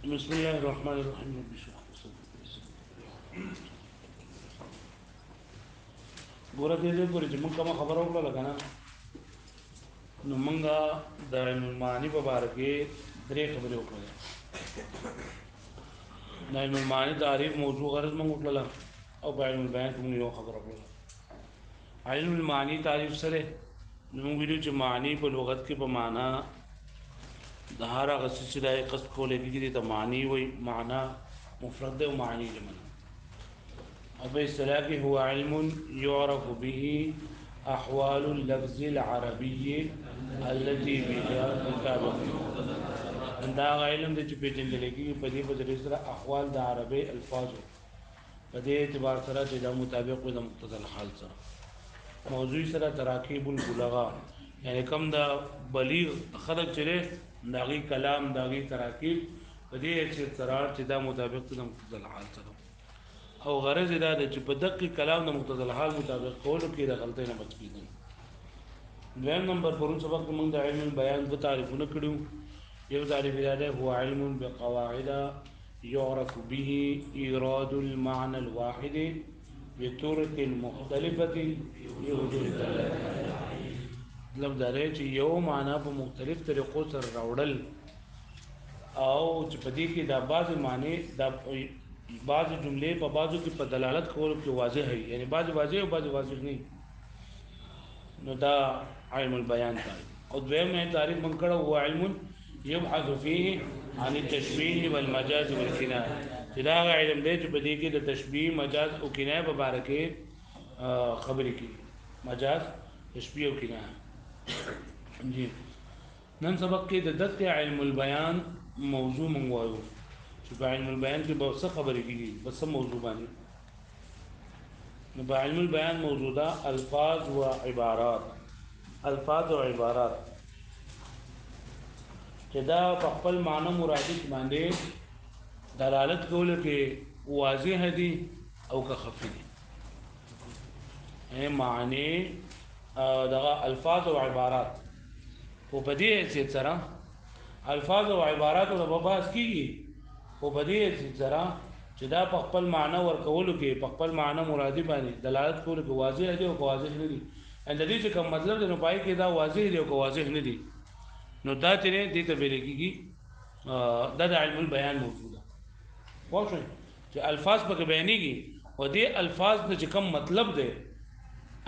بسم الله الرحمن الرحيم رب اشرح لي صدري. ګوره دې پورې چې موږ کومه خبره وکړله که نه نو موږ د علم المعاني په باره کې درې خبرې وکړلې. د علم المعاني تعریف موضوع غرض موږ وکړله او په علم البیان کې موږ یو خبره وکړله. علم المعاني تعریف سره نو موږ ویلو چې معنی په لغت کې په معنا د هر هغه څه چې د قصد کولی کېږي ته معنی وایي. معنا مفرد دی او معنی جمع ده. او په اصطلاح کې هو علم يعرف به احوال اللفظ العربي التي بها مطابقه. دا علم د چې پیژندل کېږي په دې په ذریعه سره احوال د عربي الفاظو په دې اعتبار سره چې دا مطابق وي د مقتضى الحال سره. موضوع سره تراکیب البلغاء یعنی کم دا بلیغ خلق چره داغي کلام داغي تراکیب په دې حیثیت سره چې دا مطابق د مقتضى الحال سره او غرض دا ده چې په دقیق کلام د مقتضى الحال مطابق کولو کې د غلطۍ نه بچ کېدل. دویم نمبر پرون سبق کې موږ د علم البیان په تعریفونه کړو. یو تعریف دا ده هو علم بقواعد يعرف به ايراد المعنى الواحد بطرق مختلفة لوجود الدلالة. مطلب دا دی چې یو معنا په مختلف طریقو سره راوړل او چې په دې کې دا بعضې معنی دا بعض جملې په بعضو کې په دلالت کولو کې واضح وي، یعنی بعض واضح او بعض واضح نه. نو دا علم البیان تعریف. او دویم تعریف من کړه هو علم يبحث فيه عن التشبيه والمجاز والکنایه. چې دا هغه علم دی چې په دې کې د تشبیه مجاز او کنایه په باره کې خبرې کوي. مجاز تشبیه او کنایه. جی نن سبق کې د دقیق علم البیان موضوع مونږ وایو چې په علم البیان کې به څه خبرې کېږي، بس څه موضوع باندې. نو په علم البیان موضوع ده الفاظ و عبارات. الفاظ او عبارات چې دا په خپل معنی مرادف باندې دلالت کولو کې واضح دي او که خفي دي. معنی دغه الفاظ او عبارات خو په دې حیثیت سره الفاظ او عبارات او په بحث کېږي خو په دې حیثیت سره چې دا په خپل معنی ورکولو کې په خپل معنی مرادي باندې دلالت کولو کې واضح دي او که واضح نه دي. د دې چې کوم مطلب دی نو پای کې دا واضح دي او که واضح نه دي نو دا چې دې ته ویل کېږي دا د علم البیان موضوع ده. پوه شئ چې الفاظ پکې بیانېږي او دې الفاظ د چې کوم مطلب دی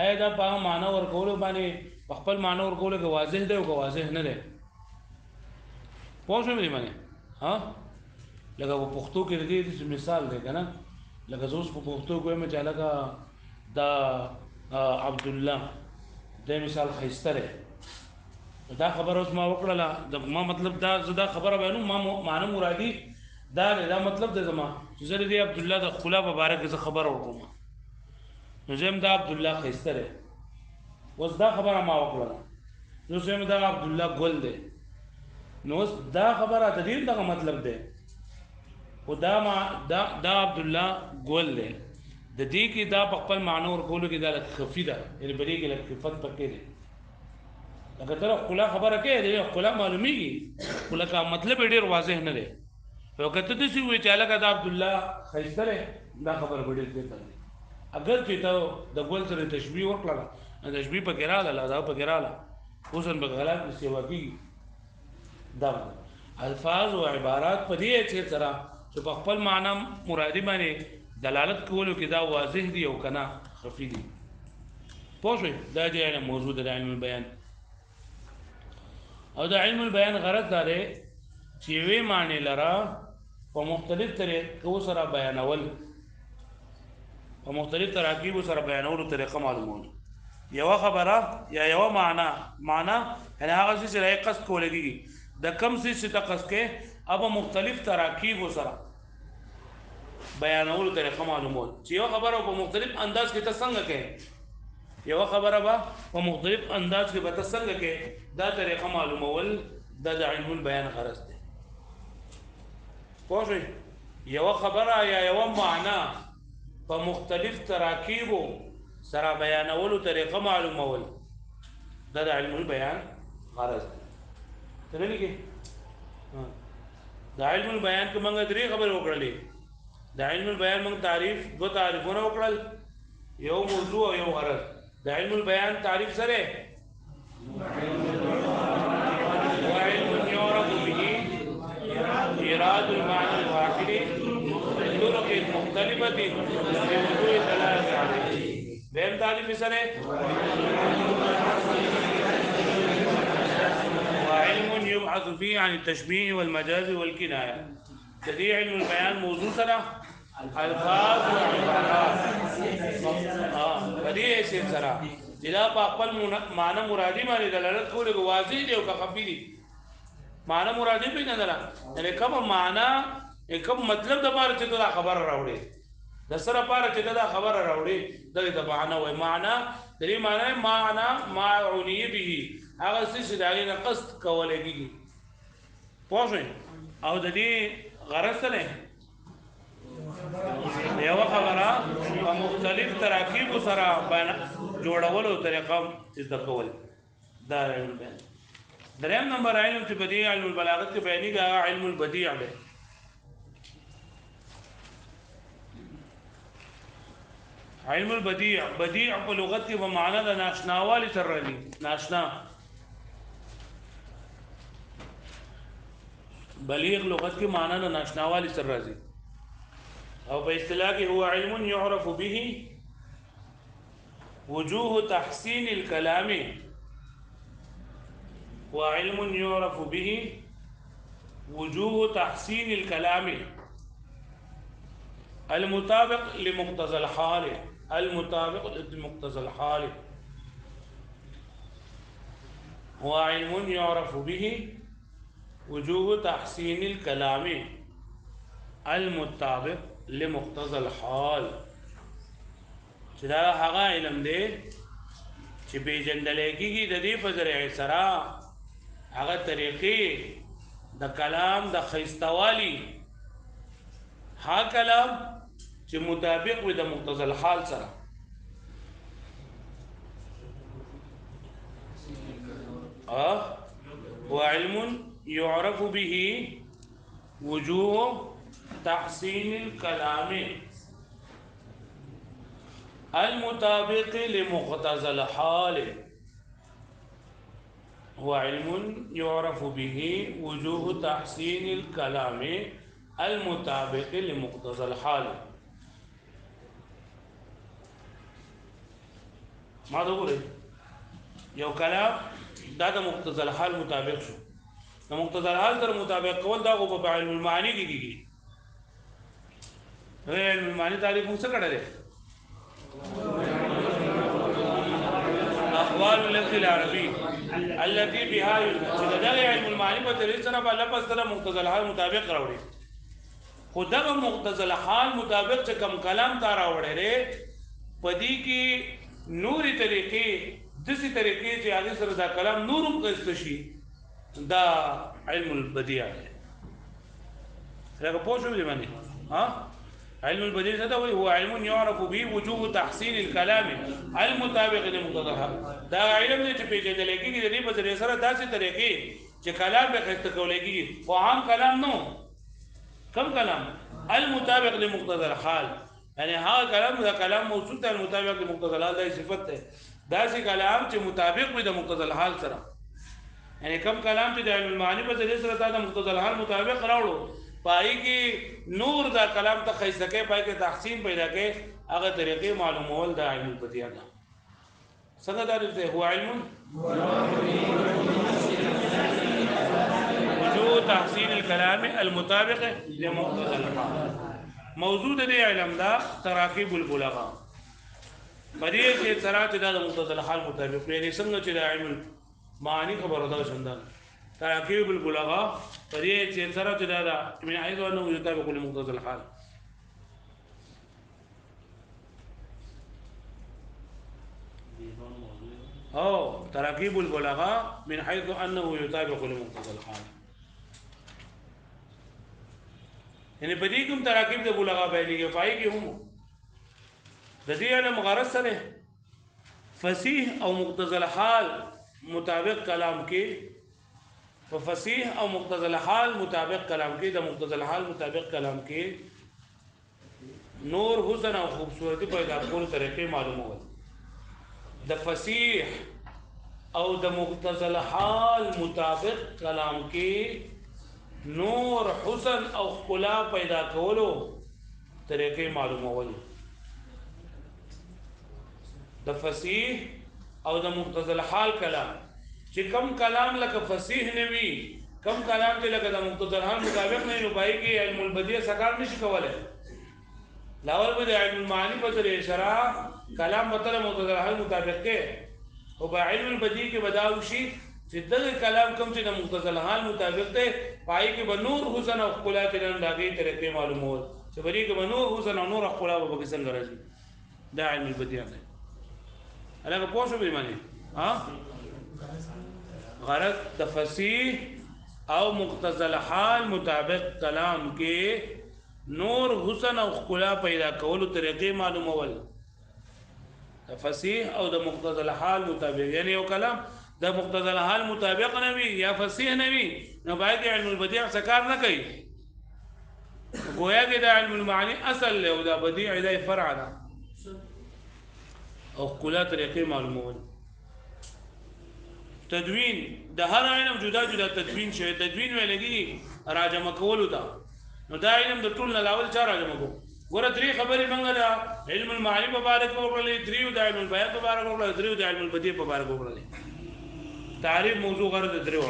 آیا دا په معنی ورکولو باندې په خپل معنی ورکولو کې واضح دی او که واضح نه دی. پوه شئ مې باندې ها لکه په پښتو کې د دې مثال دی که نه. لکه زه اوس په پښتو کې وایم چې هلکه دا عبد الله د مثال ښایسته دی. دا خبره اوس ما وکړله ما مطلب دا زه دا خبره بیانوم ما معنی مرادي دا دی دا مطلب دی زما چې زه د دې عبدالله د ښکلا په باره کې زه خبره وکړم نو زه یم دا عبدالله ښایسته دی. اوس دا خبره ما وکړله نو زه یم دا عبدالله ګل دی. نو اوس دا خبره د دې دغه مطلب دی خو دا عبدالله ګل دی. د دې کې دا په خپل معنی ورکولو کې دا لږ خفي ده، یعنې په دې کې لږ خفت پکې دی. لکه ته ښکلا خبره کوې د ښکلا معلومیږي خو لکه مطلب یې ډېر واضح نه دی. او که ته داسې ووایې چې هلکه دا عبدالله ښایسته دی دا خبره به ډېر بهتر دی. اگر چې ته د ګل سره تشبیه وکړله تشبیه پکې راغله دا پکې راغله اوس هم به غلط سیوا کېږي. دا الفاظ او عبارات په دې حیثیت سره چې په خپل معنی مرادي باندې دلالت کولو کې دا واضح دي او که نه خفي دي. پوه شئ دا د علم موضوع د علم البیان. او د علم البیان غرض دا دی چې یوې معنی لره په مختلف طریقو سره بیانول په مختلف تراکیبو سره بیانولو طریقه معلومول. یوه خبره یا یوه معنا یعنې هغه څه چې رایې قصد کولی کېږي د کم څه چې ته قصد کوې هغه په مختلف تراکیبو سره بیانولو طریقه معلومول. چې یوه خبره په مختلف انداز کې ته څنګه کوې یوه خبره به په مختلف انداز کې به ته څنګه کوې دا طریقه معلومول دا د علم البیان غرض دی. پوه شئ یوه خبره یا یوه معنا په مختلف تراکیبو سره بیانولو طریقه معلومول دا د علم البیان غرض دی. ته نه لیکې د علم البيان کې موږ درې خبرې وکړلې. د علم البيان موږ تعریف دو تعریفونه وکړل، یو موضوع او یو غرض. د علم البيان تعریف سره وعلم يعرف به إيراد المعنى الواحد بالطرق المختلفة بوجوه الدلالة عليه. بهم تعریف سره وعلم يبحث فيه عن التشبيه والمجاز والكناية. تدي علم البيان موضوع سره الفاظ وعبارات بدي اسم سره جدا په خپل معنی مرادی باندې دلالت کوي، واضح دی او خفي دي. معنی مرادی په نه دره یعنی کوم معنی کوم مطلب د پاره چې دا خبر راوړي، د سره پاره چې دا خبر راوړي د معنی وای. معنی درې معنی ما عني به هغه څه چې دغه قصد کولای کیږي پوه او د دې غرض سره یو خبره په مختلف تراکیب سره جوړولو طریقه زده کول. دا علم بیان. دریم نمبر علم چې بدیع علم البلاغت کې بیانېږي هغه علم البدیع دی. علم البدیع، بدیع په لغت کې په معنا د ناشناوالي سره راځي. ناشنا بلیغ لغت کې معنا د ناشناوالي سره راځي او په اصطلاح کې هو علم يعرف به وجوه تحسين الكلام، وعلم يعرف به وجوه تحسين الكلام المطابق لمقتضى الحال، المطابق لمقتضى الحال. هو علم يعرف به وجوه تحسين الكلام المطابق لمقتضى الحال. چې دا هغه علم دی چې پیژندل کېږي د دې په ذریعه سره هغه طریقې د کلام د ښایستوالي، ها کلام چې مطابق وي د مقتضى الحال سره. وعلم يعرف به وجوه تحسين الكلام المطابق لمقتضى الحال. هو علم يعرف به وجوه تحسين الكلام المطابق لمقتضى الحال. ما تقول یو کلام دا د مقتضى الحال مطابق شو، د مقتضى الحال سره مطابق کول دا په علم المعانی کې کیږي. علم المعانی تعریف موږ څه کړل؟ اقوال اللفظ العربي التي بها يجمع. دا علم المعانی په طریقه سره په لفظ سره مقتضى الحال مطابق راوړي. خو دا مقتضى الحال مطابق چې کوم کلام تا راوړي لري پدې کې نوري طریقې دسي طریقې چې هغه سره دا کلام نورم قصد شي، دا علم البديع دی. لکه پوه شو دې باندې علم البديع څه ته وایي؟ هو علم يعرف به وجوه تحسين الكلام المطابق لمقتضى الحال. دا علم دی چې پیژندل کېږي د دې په ذریعه سره داسې طریقې چې کلام به ښایسته کولی کېږي، خو عام کلام نو. کم کلام؟ المطابق لمقتضى الحال، یعنی هغه کلام دا کلام موصول ته المطابق لمقتضى الحال دا صفت ده. داسې کلام چې مطابق وي د مقتضى الحال سره، یعنی کم کلام چې د علم المعانی په ذریعه سره تا د مقتضى الحال مطابق راوړو، پای کې نور دا کلام ته ښایسته کوي، پای کې تحسین پیدا کوي، هغه طریقې معلومول د علم البدیع ده. څنګه تعریف دی؟ هو علم وجوه تحسین الكلام المطابق لمقتضى الحال. موضوع د دې علم دا تراکیب البلغاء بدیع کې سره چې دا د مقتضى الحال مطابق یعنی څنګه چې د علم معنی خبره ده شندان تراکیب البلغاء بدیع چې سره چې دا من حيث انه يطابق لمقتضى الحال. تراکیب البلغاء من حيث انه يطابق لمقتضى الحال. یعنی په دې کوم تراکیب د بلغاء بیانېږي پای کې هم د دې علم غرض سره فصیح او مقتضى الحال مطابق کلام کې په فصیح او مقتضى الحال مطابق کلام کې د مقتضى الحال مطابق کلام کې نور حسن او خوبصورتی پیدا کول طریقې معلومول د فصیح او د مقتضى الحال مطابق کلام کې نور حسن او ښکلا پیدا کولو طریقې معلومول د فصیح او د مقتضى الحال کلام چې کم کلام لکه فصیح نه وي کم کلام چې لکه د مقتضى الحال مطابق نه نو پای کې علم البدیع سکار نشي کولای لاول به د علم المعانی په طریقې سره کلام مطلب مقتضى الحال مطابق کې او په علم البدیع کې بداو شي چې دغه کلام کوم چې د مقتضى الحال مطابق دی پای کې به نور حسن او ښکلا چې نن داګي طریقې معلومول چې بری کې به نور حسن او نور ښکلا به څنګه راځي دا علم البدیع دی هغه پوه شو به معنی ها غرض د فصیح او مقتضى الحال مطابق کلام کې نور حسن او ښکلا پیدا کولو طریقې معلومول د فصیح او د مقتضى الحال مطابق یعنی یو کلام د مقتضى الحال مطابق نه وي یا فصیح نه وي نو باید علم البدیع سکار نه کوي گویا کې د علم المعانی اصل له او د بدیع د فرع ده او ښکلا طریقې معلومول تدوین د هر علم جدا جدا تدوین شوی تدوین ویلګي راجمه کولو دا نو دا علم د ټول نه لاول چا راجمه کو ګوره درې خبرې منګه دا علم المعانی مبارک وکړلې دریو د علم البیان مبارک وکړلې دریو د علم البدیع مبارک وکړلې تعریف موضوع غرض دریو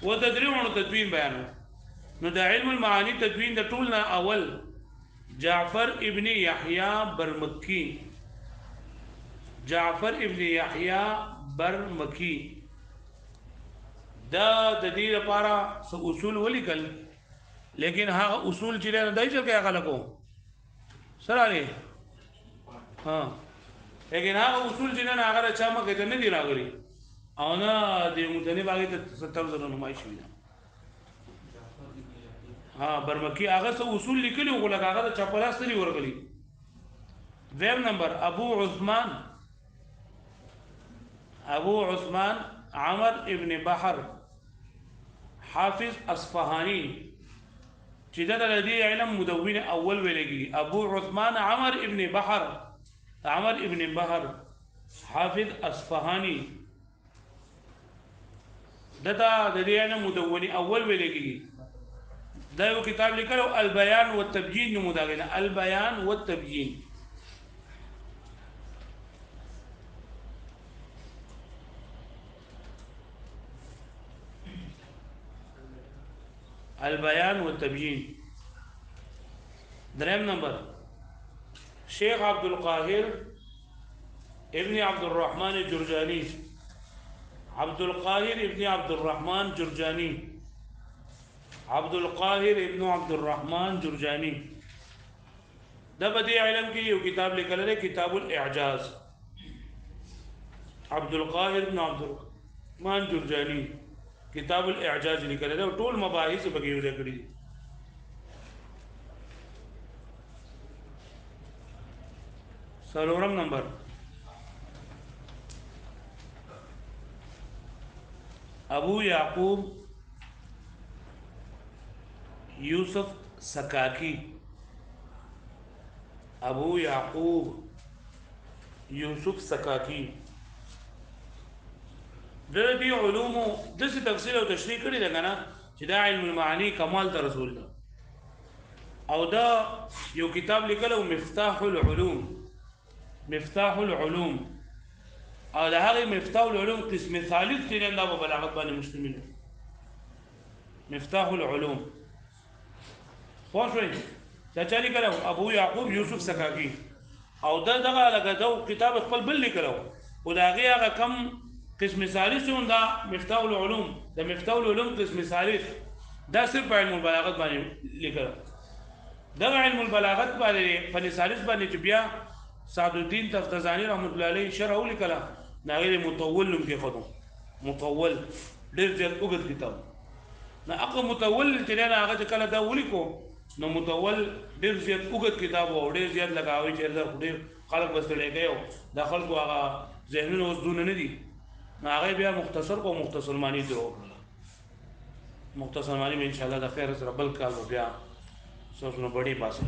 و د دریو تدوین بیان نو د علم المعانی تدوین د ټول نه اول جعفر ابن یحیی برمکی جعفر ابن یحیی برمکی دا د دې لپاره اصول ولیکل لیکن هغه اصول چې نه دای چې هغه لکو سره لري ها لیکن هغه اصول چې نه هغه چا مګه ته نه دی راغلي او نه د متنی باغې ته 70 زره نمایش وي ها برمکی هغه څه اصول لیکلي وو لکه هغه چا پلاستري ورغلي ویم نمبر ابو عثمان عمر ابن بحر حافظ اصفهانی چې دا د دې علم مدون اول ویلګي ابو عثمان عمر ابن بحر حافظ اصفهانی دا د دې علم مدون اول ویلګي دا یو کتاب لیکلو البيان والتبيين نموداغنه البيان والتبيين البيان والتبيين درهم نمبر شیخ عبد القاهر ابن عبد الرحمن الجرجاني عبد القاهر ابن عبد الرحمن جرجاني عبد القاهر ابن عبد الرحمن جرجاني دا بدی علم کی یو کتاب لیکل ہے کتاب الاعجاز عبد القاهر ابن عبد الرحمن جرجاني کتاب الاعجاز لیکل ہے ټول مباحث بګي وکړي سلورم نمبر ابو یعقوب یوسف سکاکی ابو یعقوب یوسف سکاکی د دې علوم د څه تفصیل او تشریح کړی دا کنه چې دا علم المعانی کمال ته رسول ده او دا یو کتاب لیکلو مفتاح العلوم او دا هغه مفتاح العلوم قسم ثالث چې نه په بلاغت باندې مشتمل مفتاح العلوم خوښوي چا لیکلو ابو یعقوب یوسف سکاکی او دا دغه لګدو کتاب خپل بل لیکلو او دا هغه کم قسم ثالث دا مفتاح العلوم دا مفتاح العلوم قسم ثالث دا صرف علم البلاغت باندې لیکل دا علم البلاغت باندې فن ثالث باندې چې بیا سعد الدین تفتزانی رحمت الله علیه شرح ولیکل دا غیر مطول لم کې خدو مطول ډیر ځل وګت کتاب نه هغه مطول چې نه هغه کله دا ولیکو نو مطول ډیر ځل وګت کتاب او ډیر ځل لگاوي چې دا خوري خلق بس لګیو دا خلق هغه ذهنونه وسدون نه دي هغه بیا مختصر معنی درو مختصر معنی میں انشاءاللہ دا خیر سره بل کال بیا سوچونه بڑی باسه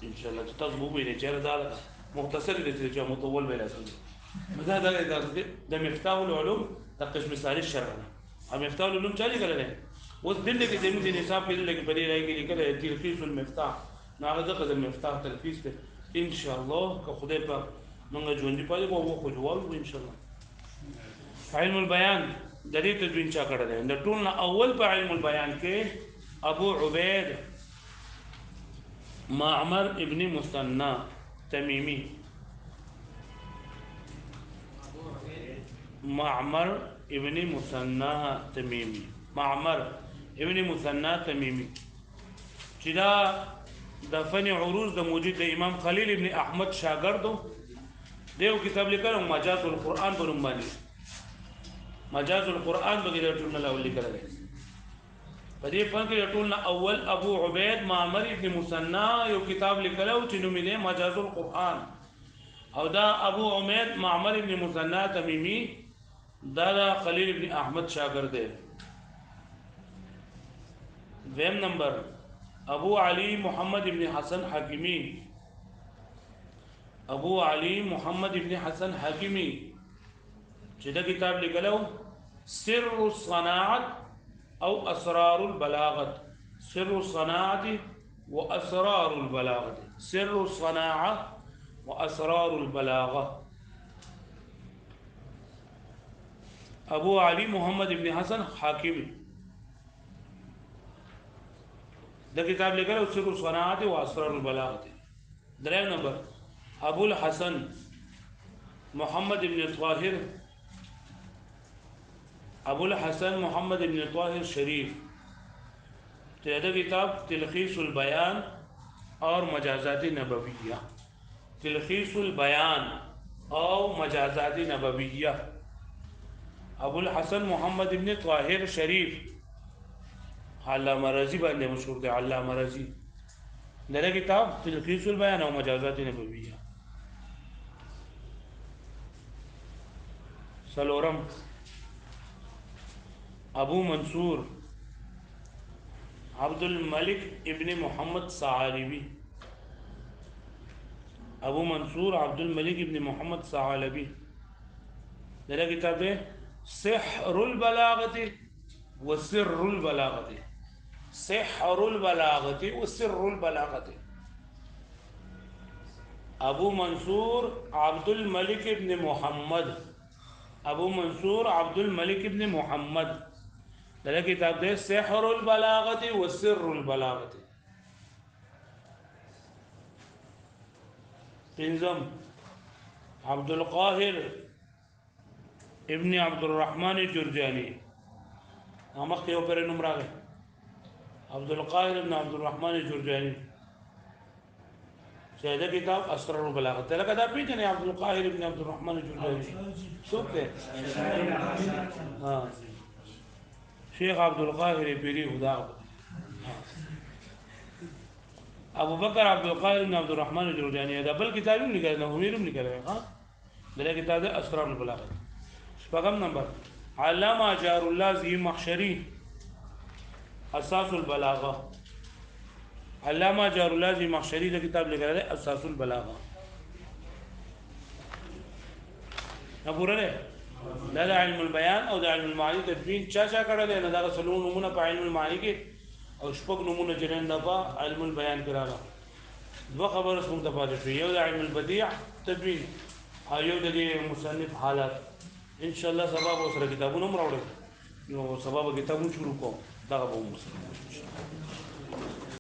انشاءالله چې تاسو مو وینئ چېرې دا مختصر دي چې مطول به لازم مثلا د مفتاح العلوم د قسم ثالث شرح ده مفتاح العلوم چا لیکلی دی اوس دلته کې زموږ د نصاب کې دلته کې په دې رای کې لیکلی دی تلخیص المفتاح نو هغه دغه د مفتاح تلخیص دی انشاءالله که خدای پاک موږ ژوندي پاتې کوو خو جواب وو انشاءالله علم البیان د دې تدوین چا کړی دی د ټول نه اول په علم البیان کې ابو عبید معمر ابن مثنى تميمي معمر ابن مثنى تميمي معمر ابن مثنى تميمي چې دا د فن عروض د موجود د امام خلیل ابن احمد شاګردو دیو کتاب لیکلو مجاز القرآن په نوم باندې مجاز القرآن بغیر ټول نه اول لیکل دی په دې فن کې ټول نه اول ابو عبید معمر ابن مثنى یو کتاب لیکلو چې نوم یې مجاز القرآن او دا ابو عمید معمر ابن مثنى تمیمی دا خلیل ابن احمد شاگرد دی دویم نمبر ابو علی محمد ابن حسن حاکمی ابو علی محمد ابن حسن حاکمی چې دا کتاب لیکلو سر الصناعت او اسرار البلاغت سر الصناعت و اسرار البلاغت سر الصناعه واسرار البلاغه ابو علی محمد ابن حسن حاکمی دا کتاب لیکلو سر الصناعت و اسرار البلاغت دریم نمبر ابو الحسن محمد ابن طاهر ابو الحسن محمد ابن طاهر شریف تیرا کتاب تلخیص البیان اور مجازات نبویہ تلخیص البیان اور مجازات نبویہ ابو الحسن محمد ابن طاهر شریف علامہ رضی باندې مشهور دی علامہ رضی دغه کتاب تلخیص البیان اور مجازات نبویہ سلورم ابو منصور عبد الملک ابن محمد ثعالبی ابو منصور عبد الملک ابن محمد ثعالبی دغه کتاب دی سحر البلاغه وسر البلاغه سحر البلاغه وسر البلاغه ابو منصور عبد الملک ابن محمد ابو منصور عبد الملک ابن محمد دغه کتاب دی سحر البلاغه وسر البلاغه پنځم عبد القاهر ابن عبد الرحمن جرجاني هغه یو پر نوم راغی عبد القاهر ابن عبد الرحمن جرجاني شهاده کتاب اسرار البلاغه لکه دا پیژنې عبد القاهر ابن عبد الرحمن جرجاني څوک دی شیخ عبد القاهر پیری خدا ابو بکر عبد القاهر ابن عبد الرحمن جرجاني دا بل کتابونه لیکل نه همیرم لیکل ها دغه کتاب اسرار البلاغه شپږم نمبر علامہ جار الله زی مخشری اساس البلاغه علامہ جار الله زی مخشری دا کتاب لیکل دی اساس البلاغه نبوره دا علم البیان او دا علم المعانی تدوین چا کړل نه دا سلون نمونه په علم المعانی کې او شپږ نمونه جنن دغه علم البیان کراله دوه خبره څنګه د پاتې شو یو د علم البديع تدوین او یو د مصنف حالات ان شاء الله سبب سره کتابونه مراوړل نو سبب کتابونه شروع کوم دغه به